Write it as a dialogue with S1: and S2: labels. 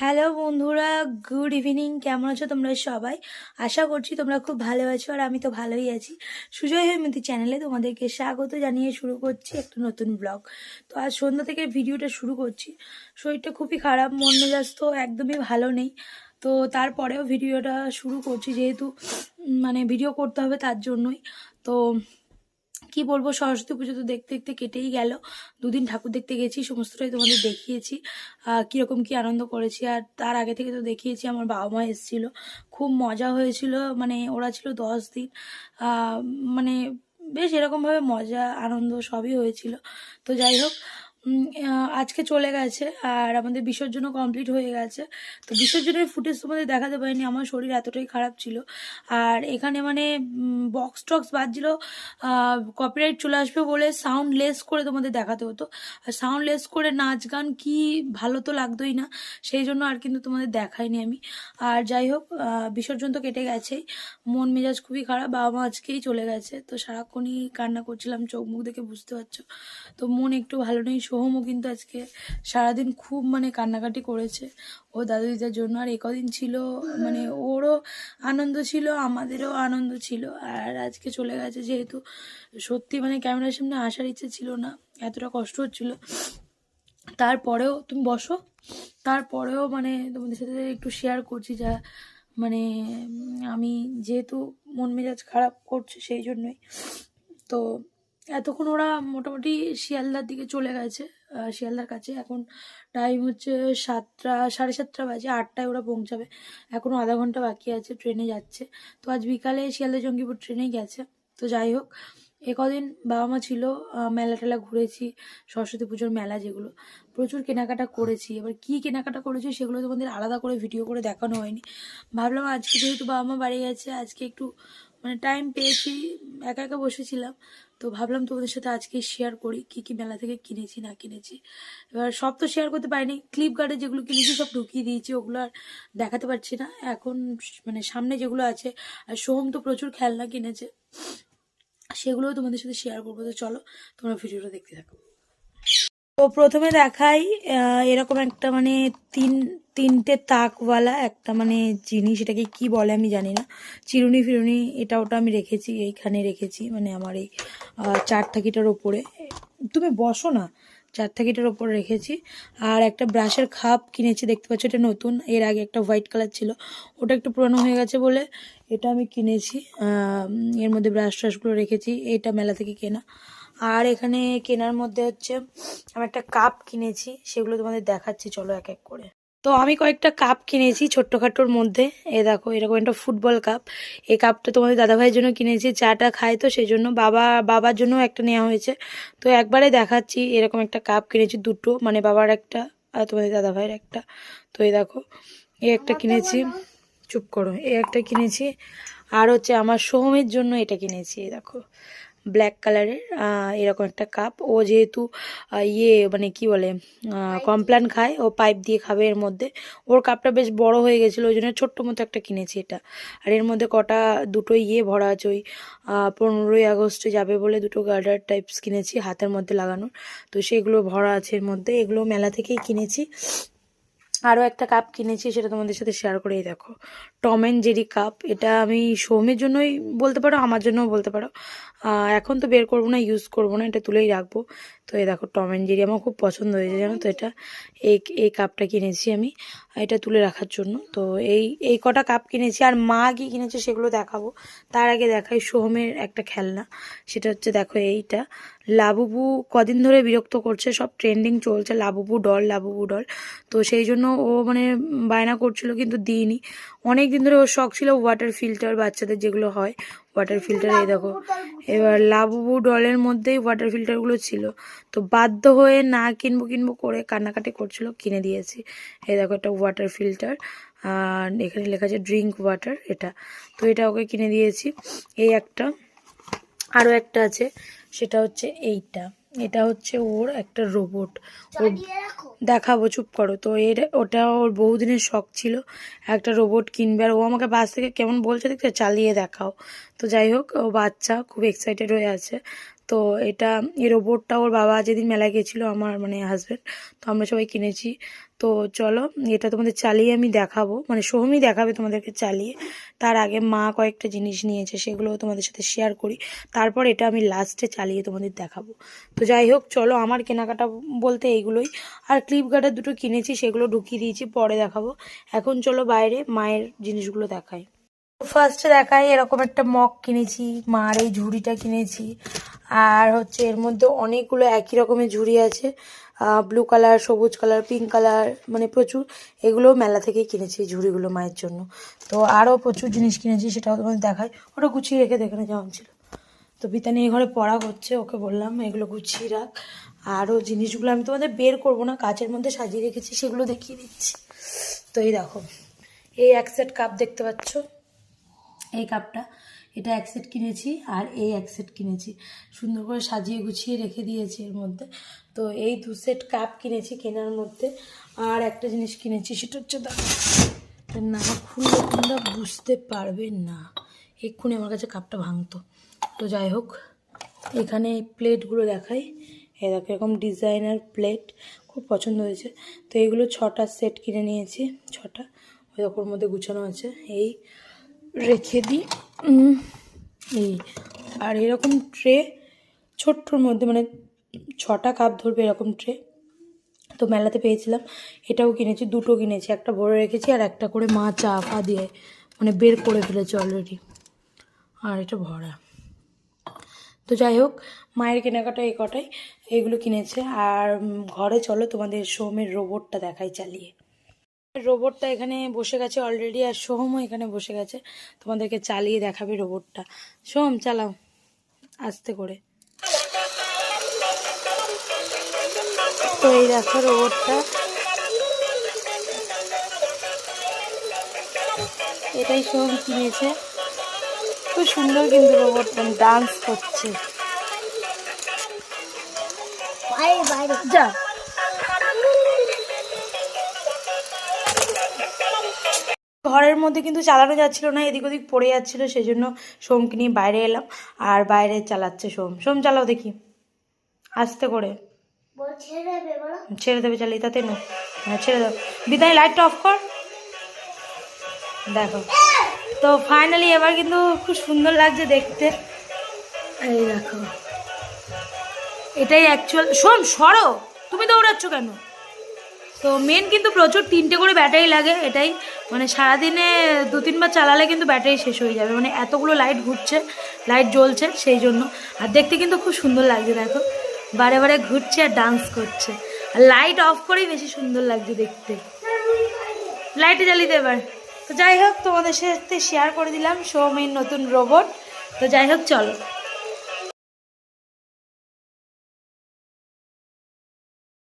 S1: Hello বন্ধুরা, good evening. কেমন আছো তোমরা সবাই? আশা করছি তোমরা খুব ভালো আছো, আর আমি তো ভালোই আছি। সুজয় হৈমন্তী চ্যানেলে তোমাদেরকে স্বাগত জানিয়ে শুরু করছি একটা নতুন ব্লগ। তো আজ সন্ধ্যা থেকে ভিডিওটা শুরু করছি। শরীরটা খুবই খারাপ, মন মেজাজ তো একদমই ভালো নেই। তো তারপরেও ভিডিওটা শুরু করছি, যেহেতু মানে ভিডিও করতে হবে তার জন্যই। তো কি বলবো, সরস্বতী পুজো তো দেখতে দেখতে কেটেই গেল। দুদিন ঠাকুর দেখতে গেছি, সমস্তটাই তোমাদের দেখিয়েছি কীরকম কি আনন্দ করেছি। আর তার আগে থেকে তো দেখিয়েছি আমার বাবা মা এসেছিল, খুব মজা হয়েছিল। মানে ওরা ছিল 10 দিন, মানে বেশ এরকমভাবে মজা আনন্দ সবই হয়েছিল। তো যাই হোক, আজকে চলে গেছে আর আমাদের বিসর্জনও কমপ্লিট হয়ে গেছে। তো বিসর্জনের ফুটেজ তোমাদের দেখাতে পারিনি, আমার শরীর এতটাই খারাপ ছিল। আর এখানে মানে বক্স টক্স বাজছিল, কপিরাইট চলে আসবে বলে সাউন্ড লেস করে তোমাদের দেখাতে হতো। আর সাউন্ড লেস করে নাচ গান কি ভালো তো লাগতোই না, সেই জন্য আর কিন্তু তোমাদের দেখাইনি আমি। আর যাই হোক, বিসর্জন তো কেটে গেছেই। মন মেজাজ খুবই খারাপ, বাবা মা আজকেই চলে গেছে, তো সারাক্ষণই কান্না করছিলাম, চোখ মুখ দেখে বুঝতে পারছো। তো মন একটু ভালো নেই। সোহমও কিন্তু আজকে সারাদিন খুব মানে কান্নাকাটি করেছে ও দাদু দিদার জন্য। আর একদিন ছিল মানে ওরও আনন্দ ছিল, আমাদেরও আনন্দ ছিল। আর আজকে চলে গেছে যেহেতু, সত্যি মানে ক্যামেরার সামনে আসার ইচ্ছে ছিল না, এতটা কষ্ট হচ্ছিল। তারপরেও তুমি বসো, তারপরেও মানে তোমাদের সাথে একটু শেয়ার করছি যা মানে আমি যেহেতু মন মেজাজ খারাপ করছে সেই জন্যই। তো এতক্ষণ ওরা মোটামুটি শিয়ালদার দিকে চলে গেছে, শিয়ালদার কাছে। এখন টাইম হচ্ছে 7টা, 7:30 বাজে, 8টায় ওরা পৌঁছাবে। এখনও আধা ঘন্টা বাকি আছে, ট্রেনে যাচ্ছে। তো আজ বিকালে শিয়ালদা জঙ্গিপুর ট্রেনেই গেছে। তো যাই হোক, কদিন বাবা মা ছিল, মেলা টেলা ঘুরেছি, সরস্বতী পুজোর মেলা যেগুলো, প্রচুর কেনাকাটা করেছি। এবার কি কেনাকাটা করেছি সেগুলো তোমাদের আলাদা করে ভিডিও করে দেখানো হয়নি। ভাবলাম আজকে যেহেতু বাবা মা বাড়ি গেছে, আজকে একটু মানে টাইম পেয়েছি, একা একা বসেছিলাম, তো ভাবলাম তোমাদের সাথে আজকে শেয়ার করি কি কি মেলা থেকে কিনেছি না কিনেছি। এবার সব তো শেয়ার করতে পারিনি, ফ্লিপকার্টে যেগুলো কিনেছি সব ঢুকিয়ে দিয়েছি, ওগুলো আর দেখাতে পারছি না এখন। মানে সামনে যেগুলো আছে, আর সোহম তো প্রচুর খেলনা কিনেছে, সেগুলোও তোমাদের সাথে শেয়ার করবো। তো চলো তোমরা ভিডিওটা দেখতে থাকো। তো প্রথমে দেখাই এরকম একটা মানে তিনটে তাকওয়ালা একটা মানে জিনিস, এটাকে কি বলে আমি জানি না, চিরুনি ফিরুনি এটা ওটা আমি রেখেছি, এইখানে রেখেছি মানে আমার এই 4 থাকিটার ওপরে। তুমি বসো না, 4 থাকিটার ওপরে রেখেছি। আর একটা ব্রাশের খাপ কিনেছি, দেখতে পাচ্ছ এটা নতুন, এর আগে একটা হোয়াইট কালার ছিল, ওটা একটু পুরনো হয়ে গেছে বলে এটা আমি কিনেছি। এর মধ্যে ব্রাশ ট্রাশগুলো রেখেছি, এটা মেলা থেকে কেনা। আর এখানে কেনার মধ্যে হচ্ছে আমি একটা কাপ কিনেছি, সেগুলো তোমাদের দেখাচ্ছি, চলো এক এক করে। তো আমি কয়েকটা কাপ কিনেছি ছোট্টখাটোর মধ্যে। এ দেখো এরকম একটা ফুটবল কাপ, এই কাপটা তোমাদের দাদাভাইয়ের জন্য কিনেছি, চাটা খায় তো সেই জন্য। বাবার জন্য একটা নেওয়া হয়েছে। তো একবারে দেখাচ্ছি, এরকম একটা কাপ কিনেছি দুটো, মানে বাবার একটা আর তোমাদের দাদাভাইয়ের একটা। তো এই দেখো এই একটা কিনেছি, চুপ করো, এই একটা কিনেছি। আর হচ্ছে আমার সোহমের জন্য এটা কিনেছি, এই দেখো ব্ল্যাক কালারের এরকম একটা কাপ। ও যেহেতু মানে কি বলে কমপ্ল্যান খায়, ও পাইপ দিয়ে খাবে এর মধ্যে। ওর কাপটা বেশ বড় হয়ে গেছিলো, ওই জন্য ছোট্ট মতো একটা কিনেছি এটা। আর এর মধ্যে কটা দুটো ভরা আছে, ওই 15ই আগস্টে যাবে বলে দুটো গার্ডার টাইপস কিনেছি হাতের মধ্যে লাগানোর, তো সেগুলো ভরা আছে এর মধ্যে, এগুলো মেলা থেকেই কিনেছি। আরও একটা কাপ কিনেছি, সেটা তোমাদের সাথে শেয়ার করেই দেখো, টম অ্যান্ড জেরি কাপ। এটা আমি সৌমের জন্যই বলতে পারো, আমার জন্যও বলতে পারো। এখন তো বের করবো না, ইউজ করবো না, এটা তুলেই রাখবো। তো এই দেখো টম অ্যান্ড জেরি আমার খুব পছন্দ হয়েছে জানো তো, এটা এই কাপটা কিনেছি আমি এটা তুলে রাখার জন্য। তো এই কটা কাপ কিনেছি। আর মা কি কিনেছে সেগুলো দেখাবো, তার আগে দেখাই সোহমের একটা খেলনা। সেটা হচ্ছে দেখো এইটা, লাবুবু কদিন ধরে বিরক্ত করছে, সব ট্রেন্ডিং চলছে লাবুবু ডল লাবুবু ডল। তো সেই জন্য ও মানে বায়না করছিল, কিন্তু দিইনি। অনেক দিন ধরে ওর শখ ছিল ওয়াটার ফিল্টার, বাচ্চাদের যেগুলো হয় ওয়াটার ফিল্টার। এই দেখো এবার লাবুবু ডলের মধ্যেই ওয়াটার ফিল্টারগুলো ছিল, তো বাধ্য হয়ে না কিনবো করে কান্নাকাটি করছিল, কিনে দিয়েছি। এই দেখো একটা ওয়াটার ফিল্টার, আর এখানে লেখা আছে ড্রিঙ্ক ওয়াটার এটা। তো এটা ওকে কিনে দিয়েছি। এই একটা, আরও একটা আছে, সেটা হচ্ছে এটা হচ্ছে ওর একটা রোবট, ওর দেখাবো, চুপ করো। তো ওটা ওর বহুদিনের শখ ছিল একটা রোবট কিনবে, আর ও আমাকে বাস থেকে কেমন বলছে দেখতে, চালিয়ে দেখাও। তো যাই হোক, ও বাচ্চা খুব এক্সাইটেড হয়ে আছে। তো এটা এই রোবটটা ওর বাবা যেদিন মেলায় গেছিলো আমার মানে হাজব্যান্ড, তো আমরা সবাই কিনেছি। তো চলো এটা তোমাদের চালিয়ে আমি দেখাবো, মানে সোহমই দেখাবে তোমাদেরকে চালিয়ে। তার আগে মা কয়েকটা জিনিস নিয়েছে, সেগুলো তোমাদের সাথে শেয়ার করি, তারপর এটা আমি লাস্টে চালিয়ে তোমাদের দেখাবো। তো যাই হোক চলো, আমার কেনাকাটা বলতে এইগুলোই। আর ক্লিপ গার্ডার দুটো কিনেছি, সেগুলো ঢুকিয়ে দিয়েছি, পরে দেখাবো। এখন চলো বাইরে মায়ের জিনিসগুলো দেখাই। ফার্স্টে দেখাই, এরকম একটা মগ কিনেছি, মার এই ঝুড়িটা কিনেছি। আর হচ্ছে এর মধ্যে অনেকগুলো একই রকমের ঝুড়ি আছে, ব্লু কালার, সবুজ কালার, পিঙ্ক কালার, মানে প্রচুর। এগুলো মেলা থেকেই কিনেছি এই ঝুড়িগুলো মায়ের জন্য। তো আরও প্রচুর জিনিস কিনেছি, সেটাও তোমাদের দেখাই। ওটা গুছিয়ে রেখে দেখে যেমন ছিল। তো বিতানি এই ঘরে পড়া করছে, ওকে বললাম এগুলো গুছিয়ে রাখ। আরও জিনিসগুলো আমি তোমাদের বের করবো না, কাচের মধ্যে সাজিয়ে রেখেছি, সেগুলো দেখিয়ে দিচ্ছি। তো এই দেখো, এই এক সেট কাপ দেখতে পাচ্ছ, এই কাপটা, এটা এক সেট কিনেছি। আর এই এক সেট কিনেছি, সুন্দর করে সাজিয়ে গুছিয়ে রেখে দিয়েছি এর মধ্যে। তো এই দু সেট কাপ কিনেছি কেনার মধ্যে। আর একটা জিনিস কিনেছি, সেটা হচ্ছে না খুললে তোমরা বুঝতে পারবে না, এক্ষুনি আমার কাছে কাপটা ভাঙতো। তো যাই হোক, এখানে এই প্লেটগুলো দেখাই। এই দেখো এরকম ডিজাইনার প্লেট, খুব পছন্দ হয়েছে। তো এইগুলো 6টা সেট কিনে নিয়েছি, 6টা ওই ওর মধ্যে গুছানো আছে। এই রেখে দিই এই। আর এরকম ট্রে ছোট্টর মধ্যে, মানে 6টা কাপ ধরবে এরকম ট্রে, তো মেলাতে পেয়েছিলাম। এটাও কিনেছি, দুটো কিনেছি, একটা ভরে রেখেছি আর একটা করে মা চা ফা দিয়ে মানে বের করে ফেলেছে অলরেডি। আর এটা ভরা। তো যাই হোক, মায়ের কেনাকাটা এই কটাই, এইগুলো কিনেছে। আর ঘরে চলো তোমাদের সোহমের রোবটটা দেখাই চালিয়ে। রোবটটা এখানে বসে গেছে অলরেডি, আর সোহমও এখানে বসে গেছে, তোমাদেরকে চালিয়ে দেখাবে রোবটটা। সোহম চালাও আস্তে করে। তো এই দেখো রোবটটা, এটাই সোহম কিনেছে, খুব সুন্দর কিন্তু রোবটটা ডান্স করছে। যা ঘরের মধ্যে কিন্তু চালানো যাচ্ছিল না, এদিক ওদিক পড়ে যাচ্ছিল, সেই জন্য সোমকে নিয়ে বাইরে এলাম। আর বাইরে চালাচ্ছে সোম। সোম চালাও দেখি আস্তে করে। ছেড়ে দেবে চালিয়ে, তাতে না, হ্যাঁ ছেড়ে দাও। বিদায় লাইটটা অফ কর। দেখো, তো ফাইনালি এবার কিন্তু খুব সুন্দর লাগছে দেখতে। এই দেখো, এটাই অ্যাকচুয়াল। শোন সরো, তুমি দৌড়াচ্ছ কেন? তো মেন কিন্তু প্রচুর 3টে করে ব্যাটারি লাগে, এটাই মানে সারাদিনে 2-3 বার চালালে কিন্তু ব্যাটারি শেষ হয়ে যাবে, মানে এতগুলো লাইট ঘুরছে, লাইট জ্বলছে সেই জন্য। আর দেখতে কিন্তু খুব সুন্দর লাগছে, দেখো বারে বারে ঘুরছে আর ডান্স করছে। আর লাইট অফ করেই বেশি সুন্দর লাগছে দেখতে। লাইটে জ্বালিয়ে এবার। তো যাই হোক, তোমাদের সাথে শেয়ার করে দিলাম সোহমের নতুন রোবট। তো যাই হোক চলো।